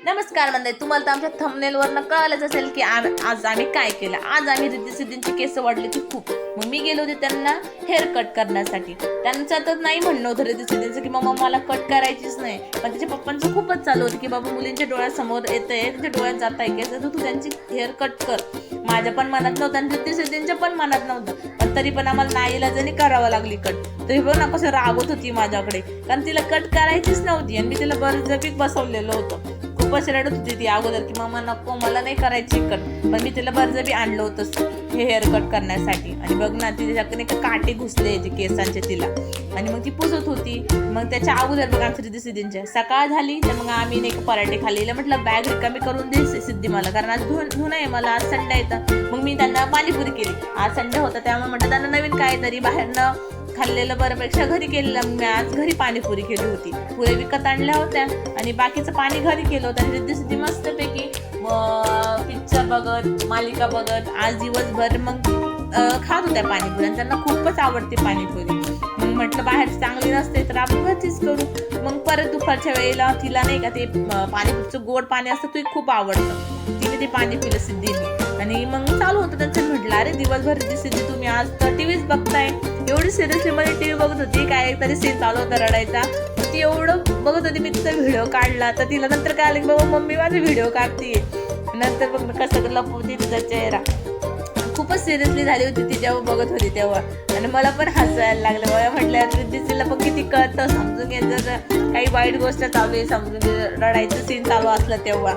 नमस्कार मंडळी, तुम्हाला तर आमच्या थंबनेलवरनं कळालंच असेल की आज आम्ही काय केलं. आज आम्ही रिद्धी सिद्धींची केस वाढली ती खूप. मग मी गेले होते त्यांना हेअर कट करण्यासाठी. त्यांचं तर नाही म्हणणं होतं रिद्धी सिद्धींचं की मम्मा मला कट करायचीच नाही, पण त्याच्या पप्पांचं खूपच चालू होतं की बाबा मुलींच्या डोळ्यासमोर येतंय, त्यांच्या डोळ्यात जात आहे केस, तू त्यांची हेअर कट कर. माझ्या पण मनात नव्हतं आणि रिद्धी सिद्धींच्या पण मनात नव्हतं, पण तरी पण आम्हाला नाईलाजाने करावं लागली कट. तरी बघ ना कसं रागवत होती माझ्याकडे, कारण तिला कट करायचीच नव्हती आणि मी तिला बळजबरी बसवलेलं होतं. खूपच रडत होती ती अगोदर की मम्मा नको मला नाही करायची कट, पण मी तिला बळजबरी आणलं होतं हे हेअर कट करण्यासाठी. आणि बघ ना तिच्याकडे काटे घुसले केसांचे तिला, आणि मग ती पुसत होती. मग त्याच्या अगोदर बघ आमच्या रिद्धी सिद्धींच्या सकाळ झाली तर मग आम्ही नाही पराठे खाल्लेले. म्हटलं बॅग रिकामी करून दे सिद्धी मला, कारण आज धुणं आहे मला, आज संडे येतं. मग मी त्यांना पाणीपुरी केली. आज संडे होता त्यामुळे म्हटलं त्यांना नवीन काहीतरी बाहेरनं खाल्लेलं बऱ्यापेक्षा घरी केलेलं. मी आज घरी पाणीपुरी केली होती, पुऱ्या विकत आणल्या होत्या आणि बाकीचं पाणी घरी केलं होतं. आणि रिद्धी सिद्धी मस्तपैकी पिक्चर बघत मालिका बघत आज दिवसभर मग खात होत्या पाणीपुरी. आणि त्यांना खूपच आवडते पाणीपुरी. मग म्हटलं बाहेर चांगली नसते तर आपण घरचीच करू. मग परत दुपारच्या वेळेला तिला नाही का ते पाणीपुरीचं गोड पाणी असतं ते खूप आवडतं, तिने ते पाणी पिलं सिद्धीने. आणि मग चालू होतं त्यांचं. म्हटलं अरे दिवसभर रिद्धी सिद्धी तुम्ही आज तर टीव्हीच बघताय. एवढी सिरियसली मध्ये टीव्ही बघत होती, काय तरी सीन चालू होता रडायचा, ती एवढं बघत होती. मी तिचा व्हिडिओ काढला तर तिला नंतर काय आलं बाबा मम्मी माझा व्हिडिओ काढतीये. नंतर बघ कसं लपवती तिचा चेहरा. खूपच सिरियसली झाली होती ती जेव्हा बघत होती तेव्हा, आणि मला पण हसायला लागलं. मला म्हटलं रिद्धीला बघ किती कळतं, समजून घे जर काही वाईट गोष्ट चालू आहे, समजून घे रडायचं सीन चालू असलं तेव्हा.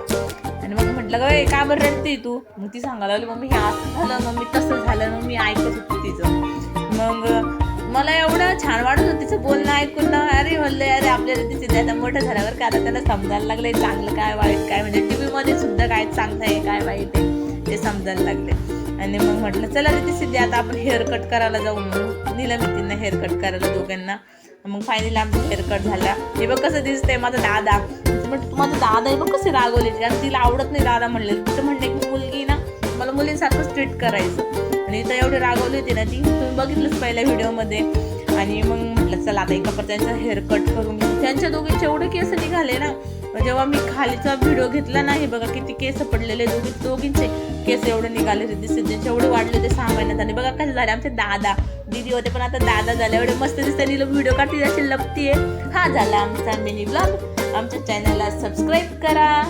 आणि मग म्हटलं ग का बरं रडते तू. मग ती सांगायला लागली मम्मी हे असं झालं, मम्मी तसं झालं. मग मी ऐकत होती तिचं. मग मला एवढं छान वाटत होतं तिचं बोलणं ऐकून ना. अरे म्हणलं अरे आपल्या रिद्धीचे आता मोठं झाल्यावर का आता त्यांना समजायला लागलंय चांगलं काय वाईट काय, म्हणजे टी व्हीमध्ये सुद्धा काय चांगलं आहे काय वाईट आहे ते समजायला लागले. आणि मग म्हटलं चला रिद्धी सिद्धी आता आपण हेअर कट करायला जाऊ. म्हणून नेलं मी तिनं हेअर कट करायला दोघांना. मग फायनली आमचं हेअर कट झाला. हे बघ कसं दिसतंय माझा दादा. म्हटलं तू माझा दादा आहे बघ कसे रागवले, कारण तिला आवडत नाही दादा म्हणले. तिचं म्हणणे की मुलगी ना मला मुलींसारखंच ट्रीट करायचं, आणि इथं एवढे रागवली होती ना ती, तुम्ही बघितलंच पहिल्या व्हिडिओमध्ये. आणि मग म्हटलं चला आता एका त्यांचं हेअर कट करून घेऊ. त्यांच्या दोघींचे एवढे केस निघाले ना, जेव्हा मी खालीचा व्हिडिओ घेतला नाही बघा किती केस पडलेले, दोघींचे केस एवढे निघाले. रिद्धी सिद्धींचे एवढे वाढले ते 6 महिन्यात. आणि बघा कसे झाले आमचे दादा. दीदी होते पण आता दादा झाले. एवढे मस्त दिसते व्हिडिओ काढते अशी लपतीये. हा झाला आमचा मिनी ब्लॉग. आमच्या चॅनलला सबस्क्राईब करा.